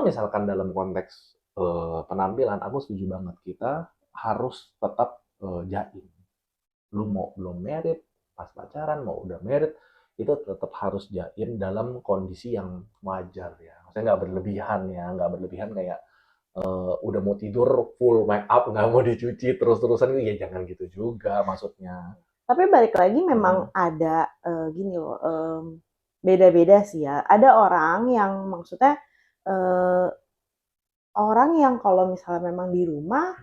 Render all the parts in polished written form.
misalkan dalam konteks penampilan, aku setuju banget kita harus tetap jaim. Lu mau belum married, pas pacaran, mau udah married, itu tetap harus jaim dalam kondisi yang wajar ya. Maksudnya nggak berlebihan ya, nggak berlebihan kayak udah mau tidur full make up nggak mau dicuci terus-terusan, itu ya jangan gitu juga maksudnya. Tapi balik lagi Hmm. memang ada gini loh, beda-beda sih ya. Ada orang yang maksudnya eh, orang yang kalau misalnya memang di rumah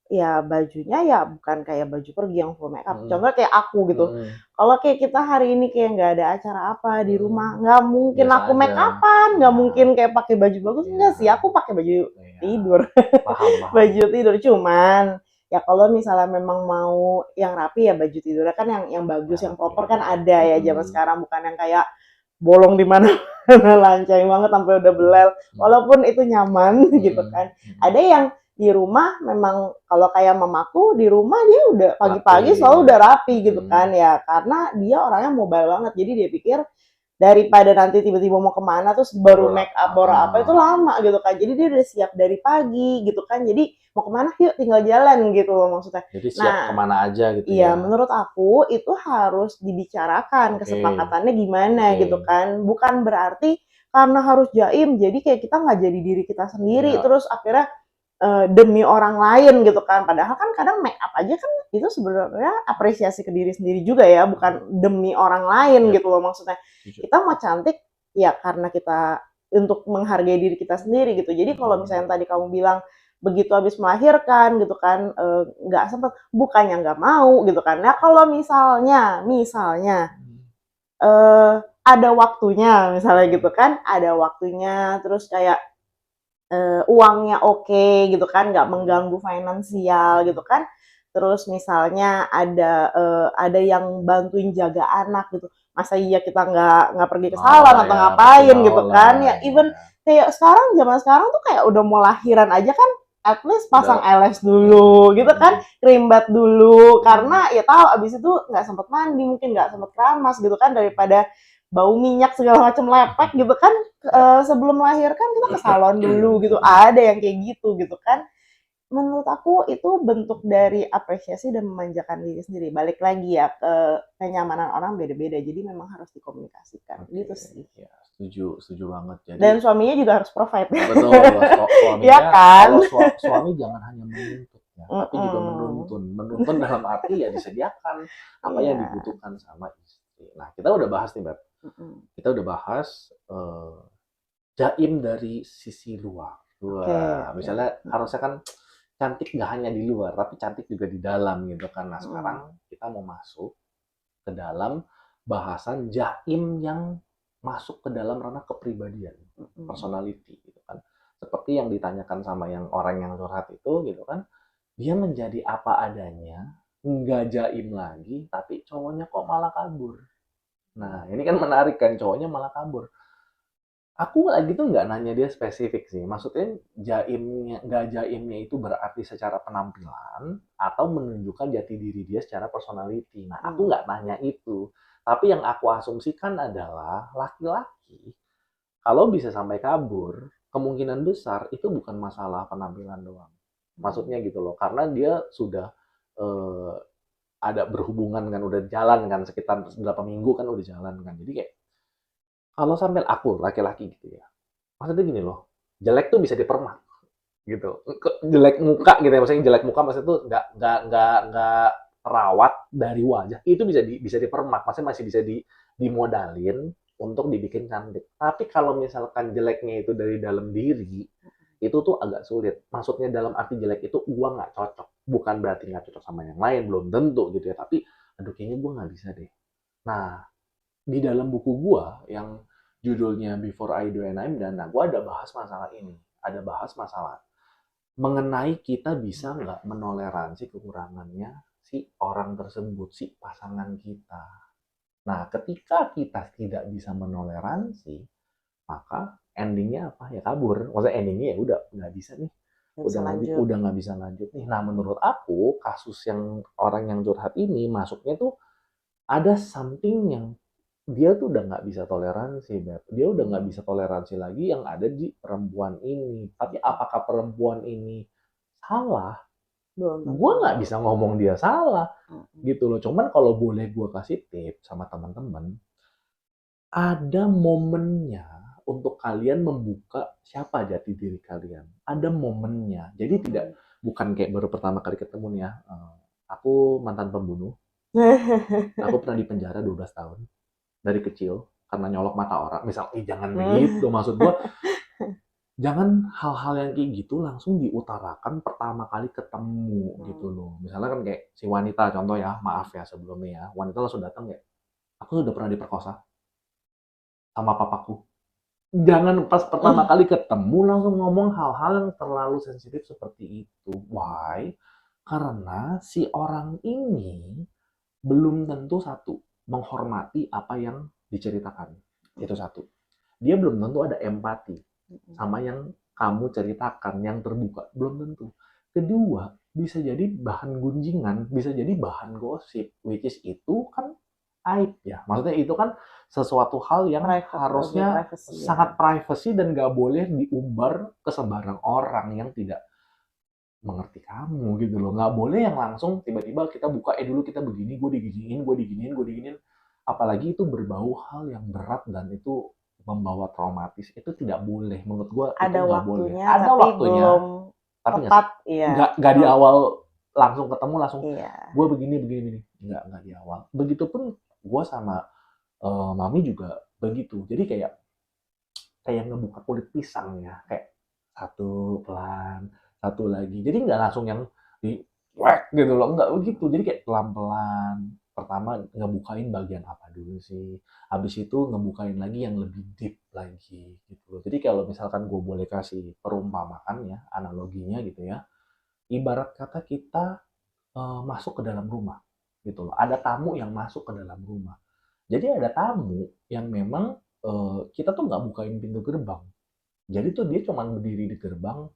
ya bajunya ya bukan kayak baju pergi yang full make up. Hmm. Contoh kayak aku gitu. Hmm. Kalau kayak kita hari ini kayak nggak ada acara apa di rumah, Hmm. nggak mungkin Biasa aku make aja upan, nggak ya. mungkin kayak pakai baju bagus. Enggak sih, Ya. aku pakai baju Ya. tidur. Paham, paham. Baju tidur cuman ya kalau misalnya memang mau yang rapi ya baju tidurnya kan yang bagus, Ya, yang rapi. proper kan ada ya zaman Mm-mm. sekarang, bukan yang kayak bolong di mana lancai banget sampai udah Mm-mm. belel. Walaupun itu nyaman gitu Mm-mm. kan. Mm-mm. Ada yang di rumah memang kalau kayak mamaku di rumah dia udah Rapi. pagi-pagi selalu udah rapi gitu Mm-mm. kan ya, karena dia orangnya mobile banget, jadi dia pikir daripada nanti tiba-tiba mau kemana terus baru Baru make up baru apa itu lama gitu kan, jadi dia udah siap dari pagi gitu kan, jadi mau kemana yuk tinggal jalan gitu loh maksudnya. jadi siap Nah kemana aja gitu iya, ya. menurut aku itu harus dibicarakan Oke. kesepakatannya gimana Oke. gitu kan. Bukan berarti karena harus jaim, jadi kayak kita nggak jadi diri kita sendiri, Ya. terus akhirnya demi orang lain gitu kan. Padahal kan kadang make up aja kan itu sebenarnya apresiasi ke diri sendiri juga ya, bukan demi orang lain Ya. gitu loh maksudnya. Setuju. Kita mau cantik ya karena kita untuk menghargai diri kita sendiri gitu. Jadi kalau misalnya tadi kamu bilang begitu habis melahirkan gitu kan nggak sempet, bukannya nggak mau gitu kan. Nah kalau misalnya ada waktunya misalnya gitu kan, ada waktunya terus kayak uangnya oke gitu kan, nggak mengganggu finansial gitu kan. Terus misalnya ada yang bantuin jaga anak gitu. Masa iya kita nggak pergi ke salon Oh atau ya, pasti ngapain mau gitu lah kan? Ya ya. even kayak sekarang zaman sekarang tuh kayak udah mau lahiran aja kan, at least pasang Udah. LS Mm-mm. dulu gitu kan, Mm-mm. krimbat dulu Mm-mm. karena ya tahu abis itu nggak sempet mandi mungkin nggak sempet keramas gitu kan, daripada bau minyak segala macam lepek gitu kan. Ya. Sebelum melahirkan kita ke salon dulu gitu, ada yang kayak gitu kan. Menurut aku itu bentuk dari apresiasi dan memanjakan diri sendiri. Balik lagi ya ke kenyamanan orang beda-beda, jadi memang harus dikomunikasikan Oke, gitu sih. ya setuju, setuju banget. Jadi Dan suaminya juga harus provide. betul, Ya suaminya kan. kalau suami jangan hanya menuntut ya, tapi juga Mm-mm. menuntun. Menuntun dalam arti ya disediakan apa yang Iya. dibutuhkan sama istri. Nah, kita udah bahas nih, Beb. Mm-mm. Kita udah bahas jaim dari sisi luar. Oke, Wah, oke. misalnya harusnya kan cantik nggak hanya di luar, tapi cantik juga di dalam gitu kan. Nah, Mm-mm. sekarang kita mau masuk ke dalam bahasan jaim yang masuk ke dalam ranah kepribadian, Mm-mm. personality gitu kan. Seperti yang ditanyakan sama yang orang yang curhat itu gitu kan, dia menjadi apa adanya, nggak jaim lagi, tapi cowoknya kok malah kabur. Nah, ini kan menarik kan, cowoknya malah kabur. Aku lagi tuh nggak nanya dia spesifik sih. Maksudnya jaimnya, nggak jaimnya itu berarti secara penampilan atau menunjukkan jati diri dia secara personality. Nah, aku Mm. nggak nanya itu. Tapi yang aku asumsikan adalah laki-laki kalau bisa sampai kabur, kemungkinan besar itu bukan masalah penampilan doang. Maksudnya Mm. gitu loh, karena dia sudah eh, ada berhubungan kan, udah jalan kan sekitar beberapa minggu kan udah jalan kan. Jadi kayak kalau sampai aku laki-laki gitu ya, maksudnya gini loh, jelek tuh bisa dipermak gitu. Jelek muka gitu ya, maksudnya jelek muka maksudnya tuh nggak terawat dari wajah itu bisa dipermak, maksudnya masih bisa dimodalin untuk dibikin cantik. Tapi kalau misalkan jeleknya itu dari dalam diri, itu tuh agak sulit. Maksudnya dalam arti jelek itu gua nggak cocok, bukan berarti nggak cocok sama yang lain, belum tentu gitu ya. Tapi aduh kayaknya gua nggak bisa deh. Nah, di dalam buku gua yang judulnya Before I Do and I'm Done, nah gua ada bahas masalah ini, ada bahas masalah mengenai kita bisa nggak menoleransi kekurangannya si orang tersebut, si pasangan kita. Nah, ketika kita tidak bisa menoleransi, maka endingnya apa? Ya kabur. Maksudnya endingnya ya udah nggak bisa nih, Nggak bisa lanjut. udah nggak bisa lanjut nih. Nah, menurut aku kasus yang orang yang curhat ini masuknya tuh ada something yang dia tuh udah nggak bisa toleransi, Beb. Dia udah nggak bisa toleransi lagi yang ada di perempuan ini. Tapi apakah perempuan ini salah? Belum Gue tentu. nggak bisa ngomong dia salah, Mm-mm. gitu loh. Cuman kalau boleh gue kasih tips sama teman-teman, ada momennya untuk kalian membuka siapa jati diri kalian. Ada momennya. Jadi tidak Mm-mm. bukan kayak baru pertama kali ketemu nih ya. Aku mantan pembunuh. Aku pernah di penjara 12 tahun dari kecil karena nyolok mata orang. Misal, jangan begitu. Maksud gue, jangan hal-hal yang kayak gitu langsung diutarakan pertama kali ketemu gitu loh. Misalnya kan kayak si wanita, contoh ya, maaf ya sebelumnya ya. Wanita langsung datang kayak, aku sudah pernah diperkosa sama papaku. Jangan pas pertama kali ketemu langsung ngomong hal-hal yang terlalu sensitif seperti itu. Why? Karena si orang ini belum tentu satu menghormati apa yang diceritakan. Itu satu. Dia belum tentu ada empati sama yang kamu ceritakan, yang terbuka. Belum tentu. Kedua, bisa jadi bahan gunjingan, bisa jadi bahan gosip, which is itu kan aib ya. Maksudnya itu kan sesuatu hal yang Private, harusnya privacy ya. sangat privacy dan gak boleh diumbar ke sembarang orang yang tidak mengerti kamu gitu loh. Nggak boleh yang langsung tiba-tiba kita buka, dulu kita begini, gue diginiin. Apalagi itu berbau hal yang berat dan itu membawa traumatis. Itu tidak boleh. Menurut gue itu Ada nggak boleh. waktunya Ada tapi waktunya, belum tapi nggak tepat ya. nggak di awal langsung ketemu langsung Iya. gue begini. Nggak di awal. Begitupun gue sama Mami juga begitu. Jadi kayak ngebuka kulit pisang ya, kayak satu pelan, satu lagi. Jadi nggak langsung yang di wek gitu loh, nggak begitu. Jadi kayak pelan-pelan. Pertama ngebukain bagian apa dulu sih, habis itu ngebukain lagi yang lebih deep lagi gitu loh. Jadi kalau misalkan gue boleh kasih perumpamaan ya, analoginya gitu ya, ibarat kata kita masuk ke dalam rumah gitu loh. Ada tamu yang masuk ke dalam rumah. Jadi ada tamu yang memang kita tuh nggak bukain pintu gerbang. Jadi tuh dia cuma berdiri di gerbang,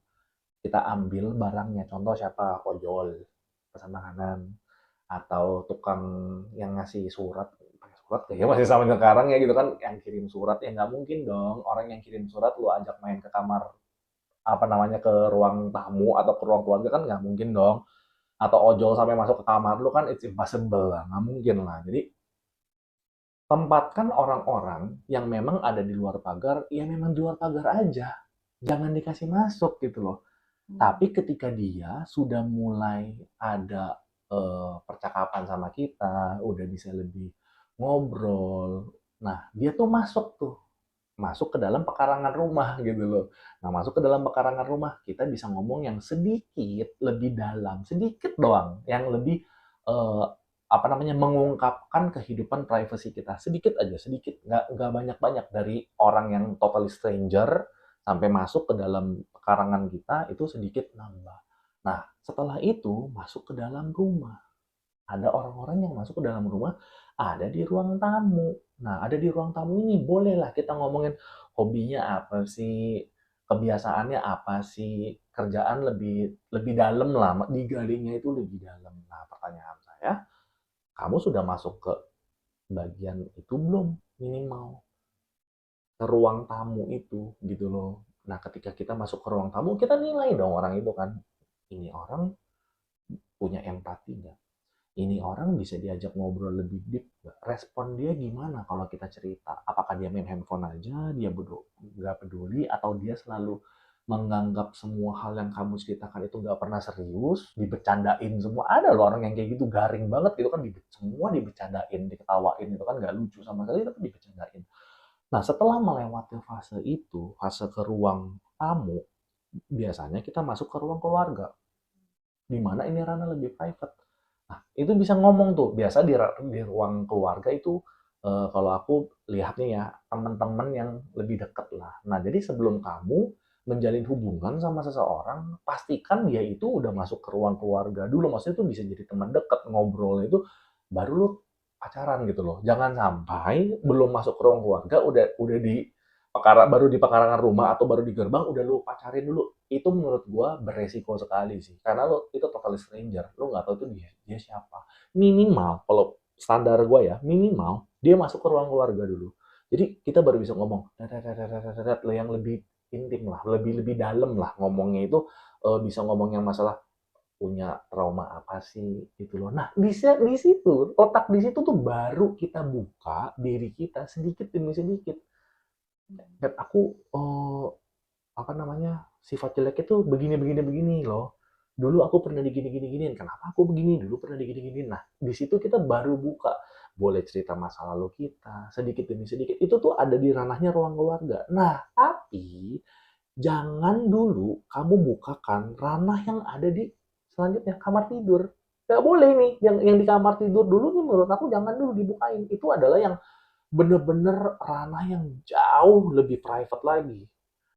kita ambil barangnya. Contoh siapa? Ojol, pesan makanan. Atau tukang yang ngasih surat. Pakai surat kayaknya masih sama sekarang ya gitu kan. Yang kirim surat, ya nggak mungkin dong. Orang yang kirim surat lu ajak main ke kamar, apa namanya, ke ruang tamu atau ke ruang keluarga kan nggak mungkin dong. Atau ojol sampai masuk ke kamar lu kan it's impossible lah. Nggak mungkin lah. Jadi tempatkan orang-orang yang memang ada di luar pagar, ya memang di luar pagar aja. Jangan dikasih masuk gitu loh. Tapi ketika dia sudah mulai ada percakapan sama kita, udah bisa lebih ngobrol, nah dia tuh masuk ke dalam pekarangan rumah gitu loh. Nah, masuk ke dalam pekarangan rumah, kita bisa ngomong yang sedikit lebih dalam, sedikit doang, yang lebih eh, apa namanya, mengungkapkan kehidupan privasi kita, sedikit aja, sedikit, nggak banyak-banyak, dari orang yang totally stranger sampai masuk ke dalam pekarangan kita itu sedikit nambah. Nah, setelah itu masuk ke dalam rumah. Ada orang-orang yang masuk ke dalam rumah, ada di ruang tamu. Nah, ada di ruang tamu ini bolehlah kita ngomongin hobinya apa sih, kebiasaannya apa sih, kerjaan lebih lebih dalam lah, digalinya itu lebih dalam. Nah, pertanyaan saya, kamu sudah masuk ke bagian itu belum? Minimal ke ruang tamu itu gitu loh. Nah, ketika kita masuk ke ruang tamu, kita nilai dong orang itu kan. Ini orang punya empati nggak? Ini orang bisa diajak ngobrol lebih deep nggak? Respon dia gimana kalau kita cerita? Apakah dia main handphone aja, dia nggak peduli, atau dia selalu menganggap semua hal yang kamu ceritakan itu nggak pernah serius, dibecandain semua. Ada loh orang yang kayak gitu, garing banget gitu kan, semua dibecandain, diketawain, itu kan nggak lucu sama sekali, tapi dibecandain. Nah, setelah melewati fase itu, fase ke ruang tamu, biasanya kita masuk ke ruang keluarga, di mana ini ranah lebih private. Nah, itu bisa ngomong tuh. Biasa di ruang keluarga itu, kalau aku lihatnya ya, teman-teman yang lebih dekat lah. Nah, jadi sebelum kamu menjalin hubungan sama seseorang, pastikan dia itu udah masuk ke ruang keluarga dulu. Maksudnya itu bisa jadi teman dekat, ngobrol itu, baru lu pacaran gitu loh. Jangan sampai belum masuk ke ruang keluarga, udah baru di pekarangan rumah atau baru di gerbang udah lu pacarin dulu. Itu menurut gua beresiko sekali sih, karena lu itu totally stranger, lu nggak tahu itu dia siapa. Minimal kalau standar gue ya, minimal dia masuk ke ruang keluarga dulu. Jadi kita baru bisa ngomong yang lebih intim lah, lebih dalam lah ngomongnya itu, bisa ngomong yang masalah punya trauma apa sih gitu loh. Nah, di situ, otak di situ tuh baru kita buka diri kita sedikit demi sedikit. Dan aku apa namanya, sifat jeleknya tuh begini begini begini loh. Dulu aku pernah digini gini giniin. Kenapa aku begini? Dulu pernah digini giniin. Nah, di situ kita baru buka. Boleh cerita masa lalu kita, sedikit demi sedikit. Itu tuh ada di ranahnya ruang keluarga. Nah, tapi jangan dulu kamu bukakan ranah yang ada di selanjutnya kamar tidur. Gak boleh nih, yang di kamar tidur dulu nih menurut aku jangan dulu dibukain. Itu adalah yang bener-bener ranah yang jauh lebih private lagi.